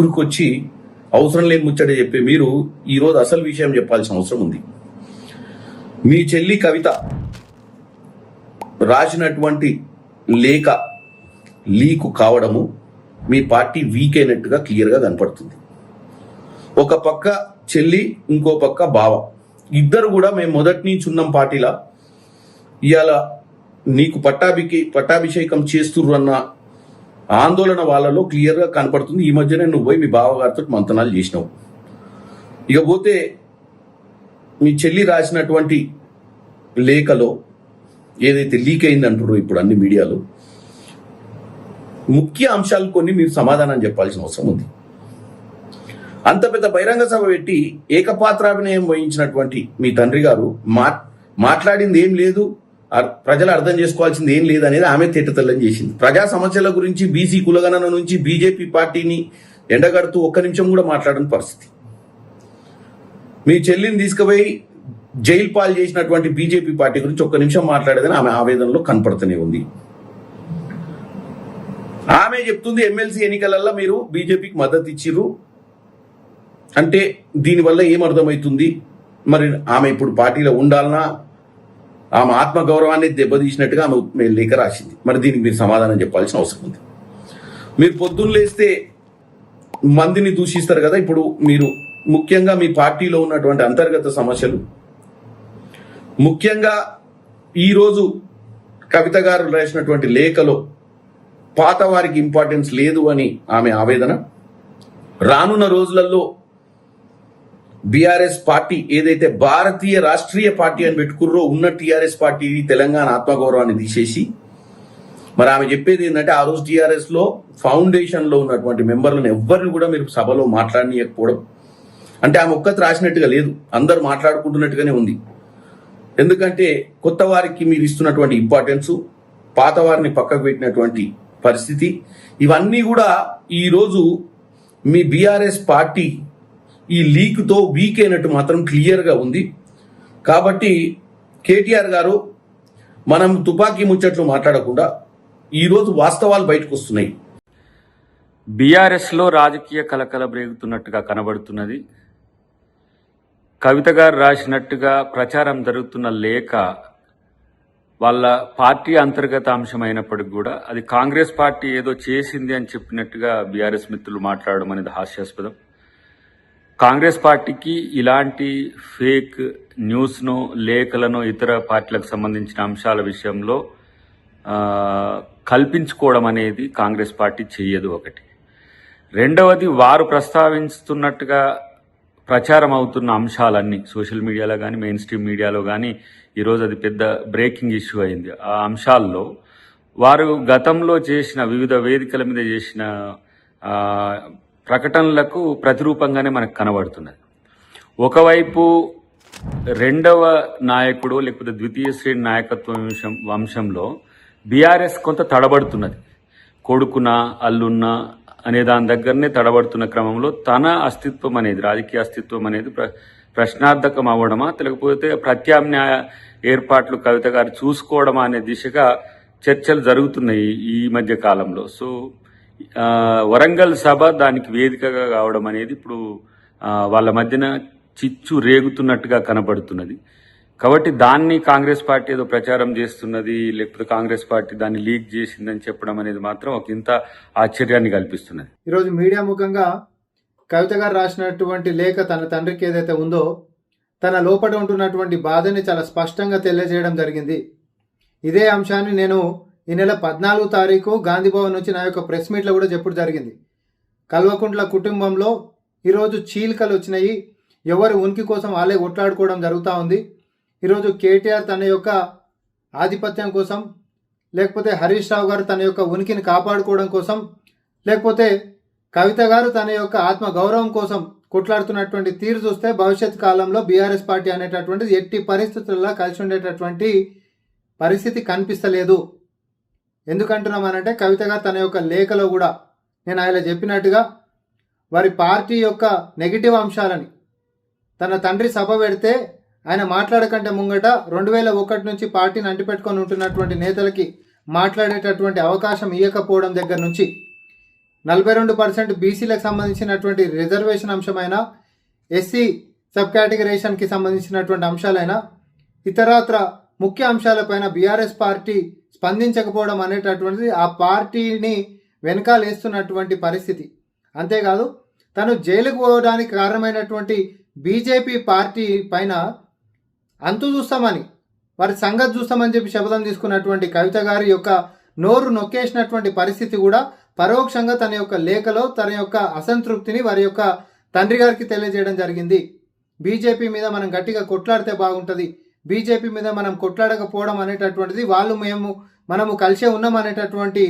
పురుకొచ్చి అవసరం లేని ముచ్చట చెప్పి మీరు ఈరోజు అసలు విషయం చెప్పాల్సిన అవసరం ఉంది. మీ చెల్లి కవిత రాసినటువంటి లేఖ లీకు కావడము మీ పార్టీ వీక్ అయినట్టుగా క్లియర్గా కనపడుతుంది. ఒక పక్క చెల్లి, ఇంకో పక్క బావ, ఇద్దరు కూడా మేము మొదటి నుంచి ఉన్నాం పార్టీలా, ఇవాళ నీకు పట్టాభిషేకం చేస్తుర్రు అన్న ఆందోళన వాళ్ళలో క్లియర్గా కనపడుతుంది. ఈ మధ్యనే నువ్వు పోయి మీ బావగారితో మంతనాలు చేసినావు. ఇకపోతే మీ చెల్లి రాసినటువంటి లేఖలో ఏదైతే లీక్ అయింది అంటున్నారో ఇప్పుడు అన్ని మీడియాలో, ముఖ్య అంశాలు కొన్ని మీరు సమాధానం చెప్పాల్సిన అవసరం ఉంది. అంత పెద్ద బహిరంగ సభ పెట్టి ఏకపాత్రాభినయం వహించినటువంటి మీ తండ్రి గారు మాట్లాడింది ఏం లేదు, ప్రజలు అర్థం చేసుకోవాల్సింది ఏం లేదు అనేది ఆమె తేటతెల్లం చేసింది. ప్రజా సమస్యల గురించి, బీసీ కులగణన నుంచి బీజేపీ పార్టీని ఎండగడుతూ ఒక్క నిమిషం కూడా మాట్లాడని పరిస్థితి. మీ చెల్లిని తీసుకుపోయి జైలు పాలు చేసినటువంటి బీజేపీ పార్టీ గురించి ఒక్క నిమిషం మాట్లాడేదని ఆమె ఆవేదనలో కనపడుతూనే ఉంది. ఆమె చెప్తుంది ఎమ్మెల్సీ ఎన్నికలలో మీరు బీజేపీకి మద్దతు ఇచ్చిర్రు అంటే దీనివల్ల ఏమర్థమవుతుంది, మరి ఆమె ఇప్పుడు పార్టీలో ఉండాలన్నా, ఆమె ఆత్మగౌరవాన్ని దెబ్బతీసినట్టుగా ఆమె లేఖ రాసింది. మరి దీనికి మీరు సమాధానం చెప్పాల్సిన అవసరం ఉంది. మీరు పొద్దున్న లేస్తే మందిని దూషిస్తారు కదా, ఇప్పుడు మీరు ముఖ్యంగా మీ పార్టీలో ఉన్నటువంటి అంతర్గత సమస్యలు, ముఖ్యంగా ఈరోజు కవిత గారు రాసినటువంటి లేఖలో పాత వారికి ఇంపార్టెన్స్ లేదు అని ఆమె ఆవేదన, రానున్న రోజులలో బీఆర్ఎస్ పార్టీ ఏదైతే భారతీయ రాష్ట్రీయ పార్టీ అని పెట్టుకుర్రో ఉన్న టీఆర్ఎస్ పార్టీ తెలంగాణ ఆత్మగౌరవాన్ని తీసేసి, మరి ఆమె చెప్పేది ఏంటంటే ఆ రోజు టీఆర్ఎస్ లో ఫౌండేషన్ లో ఉన్నటువంటి మెంబర్లను ఎవ్వరిని కూడా మీరు సభలో మాట్లాడనీయకపోవడం, అంటే ఆమె ఒక్కటి రాసినట్టుగా లేదు, అందరు మాట్లాడుకుంటున్నట్టుగానే ఉంది. ఎందుకంటే కొత్త వారికి మీరు ఇస్తున్నటువంటి ఇంపార్టెన్స్, పాత వారిని పక్కకు పెట్టినటువంటి పరిస్థితి, ఇవన్నీ కూడా ఈరోజు మీ బీఆర్ఎస్ పార్టీ ఈ లీక్తో వీక్ అయినట్టు మాత్రం క్లియర్గా ఉంది. కాబట్టి కేటీఆర్ గారు, మనం తుపాకీ ముచ్చట్లు మాట్లాడకుండా ఈరోజు వాస్తవాలు బయటకు వస్తున్నాయి. బీఆర్ఎస్లో రాజకీయ కలకల రేగుతున్నట్టుగా కనబడుతున్నది. కవిత గారు రాసినట్టుగా ప్రచారం జరుగుతున్న లేఖ వాళ్ళ పార్టీ అంతర్గత అంశమైనప్పటికీ కూడా అది కాంగ్రెస్ పార్టీ ఏదో చేసింది అని చెప్పినట్టుగా బీఆర్ఎస్ మిత్రులు మాట్లాడడం అనేది హాస్యాస్పదం. కాంగ్రెస్ పార్టీకి ఇలాంటి ఫేక్ న్యూస్ను, లేఖలను ఇతర పార్టీలకు సంబంధించిన అంశాల విషయంలో కల్పించుకోవడం అనేది కాంగ్రెస్ పార్టీ చెయ్యదు. ఒకటి. రెండవది, వారు ప్రస్తావిస్తున్నట్టుగా ప్రచారం అవుతున్న అంశాలన్నీ సోషల్ మీడియాలో కానీ, మెయిన్ స్ట్రీమ్ మీడియాలో కానీ ఈరోజు అది పెద్ద బ్రేకింగ్ ఇష్యూ అయింది. ఆ అంశాల్లో వారు గతంలో చేసిన వివిధ వేదికల మీద చేసిన ప్రకటనలకు ప్రతిరూపంగానే మనకు కనబడుతున్నది. ఒకవైపు రెండవ నాయకుడు లేకపోతే ద్వితీయ శ్రేణి నాయకత్వం వంశంలో బీఆర్ఎస్ కొంత తడబడుతున్నది. కొడుకున అల్లున్న అనే దాని దగ్గరనే తడబడుతున్న క్రమంలో తన అస్తిత్వం అనేది, రాజకీయ అస్తిత్వం అనేది ప్రశ్నార్థకం అవ్వడమా, లేకపోతే ప్రత్యామ్నాయ ఏర్పాట్లు కవిత గారు చూసుకోవడమా అనే దిశగా చర్చలు జరుగుతున్నాయి ఈ మధ్య కాలంలో. సో వరంగల్ సభ దానికి వేదికగా కావడం అనేది ఇప్పుడు వాళ్ళ మధ్యన చిచ్చు రేగుతున్నట్టుగా కనబడుతున్నది. కాబట్టి దాన్ని కాంగ్రెస్ పార్టీ ఏదో ప్రచారం చేస్తున్నది, లేకపోతే కాంగ్రెస్ పార్టీ దాన్ని లీక్ చేసిందని చెప్పడం అనేది మాత్రం ఒక ఇంత ఆశ్చర్యాన్ని కల్పిస్తున్నది. ఈరోజు మీడియా ముఖంగా కవిత గారు రాసినటువంటి లేఖ తన తండ్రికి ఏదైతే ఉందో తన లోపల ఉంటున్నటువంటి బాధని చాలా స్పష్టంగా తెలియజేయడం జరిగింది. ఇదే అంశాన్ని నేను ఈ నెల 14వ తారీఖు గాంధీభవన్ నుంచి నా యొక్క ప్రెస్ మీట్లో కూడా చెప్పడం జరిగింది. కల్వకుంట్ల కుటుంబంలో ఈరోజు చీలికలు వచ్చినాయి, ఎవరి ఉనికి కోసం వాళ్ళే కొట్లాడుకోవడం జరుగుతూ ఉంది. ఈరోజు కేటీఆర్ తన యొక్క ఆధిపత్యం కోసం, లేకపోతే హరీష్ రావు గారు తన యొక్క ఉనికిని కాపాడుకోవడం కోసం, లేకపోతే కవిత గారు తన యొక్క ఆత్మ గౌరవం కోసం కొట్లాడుతున్నటువంటి తీరు చూస్తే భవిష్యత్ కాలంలో బీఆర్ఎస్ పార్టీ అనేటటువంటిది ఎట్టి పరిస్థితుల్లో కలిసి ఉండేటటువంటి పరిస్థితి కనిపిస్తలేదు. ఎందుకంటున్నామనంటే కవిత గారు తన యొక్క లేఖలో కూడా నేను ఆయన చెప్పినట్టుగా వారి పార్టీ యొక్క నెగిటివ్ అంశాలని తన తండ్రి సభ పెడితే ఆయన మాట్లాడకంటే ముంగట 2001 నుంచి పార్టీని అంటిపెట్టుకొని ఉంటున్నటువంటి నేతలకి మాట్లాడేటటువంటి అవకాశం ఇవ్వకపోవడం దగ్గర నుంచి 42% బీసీలకు సంబంధించినటువంటి రిజర్వేషన్ అంశమైనా, ఎస్సీ సబ్ కేటగిరేషన్కి సంబంధించినటువంటి అంశాలైనా, ఇతరత్ర ముఖ్య అంశాలపైన బీఆర్ఎస్ పార్టీ స్పందించకపోవడం అనేటటువంటిది ఆ పార్టీని వెనకాలేస్తున్నటువంటి పరిస్థితి. అంతేకాదు తను జైలుకు పోవడానికి కారణమైనటువంటి బీజేపీ పార్టీ పైన అంతు చూస్తామని, వారి సంగతి చూస్తామని చెప్పి శపథం తీసుకున్నటువంటి కవిత గారి యొక్క నోరు నొక్కేసినటువంటి పరిస్థితి కూడా పరోక్షంగా తన యొక్క లేఖలో తన యొక్క అసంతృప్తిని వారి యొక్క తండ్రి గారికి తెలియజేయడం జరిగింది. బీజేపీ మీద మనం గట్టిగా కొట్లాడితే బాగుంటుంది, బీజేపీ మీద మనం కొట్లాడకపోవడం అనేటటువంటిది మనము కలిసే ఉన్నాం అనేటటువంటి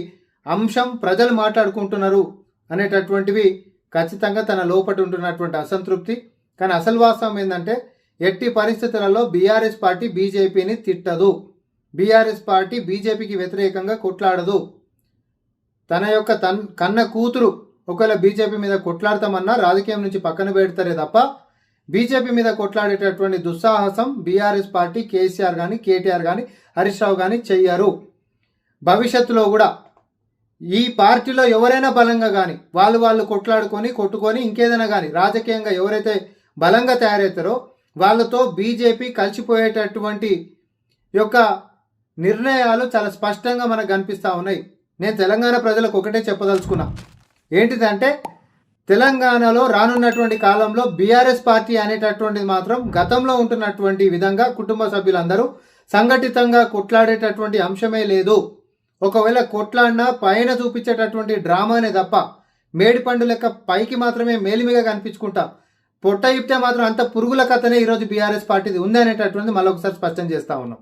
అంశం ప్రజలు మాట్లాడుకుంటున్నారు అనేటటువంటివి ఖచ్చితంగా తన లోపట ఉంటున్నటువంటి అసంతృప్తి. కానీ అసలు వాస్తవం ఏంటంటే ఎట్టి పరిస్థితులలో బీఆర్ఎస్ పార్టీ బీజేపీని తిట్టదు, బీఆర్ఎస్ పార్టీ బీజేపీకి వ్యతిరేకంగా కొట్లాడదు. తన యొక్క కన్న కూతురు ఒకవేళ బీజేపీ మీద కొట్లాడతామన్నా రాజకీయం నుంచి పక్కన పెడతారే తప్ప బీజేపీ మీద కొట్లాడేటటువంటి దుస్సాహసం బీఆర్ఎస్ పార్టీ కేసీఆర్ కానీ, కేటీఆర్ కానీ, హరీష్ రావు కానీ చెయ్యరు. భవిష్యత్తులో కూడా ఈ పార్టీలో ఎవరైనా బలంగా కానీ వాళ్ళు కొట్టుకొని ఇంకేదైనా కానీ రాజకీయంగా ఎవరైతే బలంగా తయారవుతారో వాళ్ళతో బీజేపీ కలిసిపోయేటటువంటి యొక్క నిర్ణయాలు చాలా స్పష్టంగా మనకు కనిపిస్తూ ఉన్నాయి. నేను తెలంగాణ ప్రజలకు ఒకటే చెప్పదలుచుకున్నా, ఏంటిదంటే తెలంగాణలో రానున్నటువంటి కాలంలో బీఆర్ఎస్ పార్టీ అనేటటువంటిది మాత్రం గతంలో ఉంటున్నటువంటి విధంగా కుటుంబ సభ్యులందరూ సంఘటితంగా కొట్లాడేటటువంటి అంశమే లేదు. ఒకవేళ కొట్లాడినా పైన చూపించేటటువంటి డ్రామానే తప్ప మేడిపండు లెక్క పైకి మాత్రమే మేలిమిగా కనిపించుకుంటా పొట్ట ఇప్తే మాత్రం అంత పురుగుల కథనే ఈరోజు బీఆర్ఎస్ పార్టీది ఉంది అనేటటువంటిది మళ్ళొకసారి స్పష్టం చేస్తా ఉన్నాం.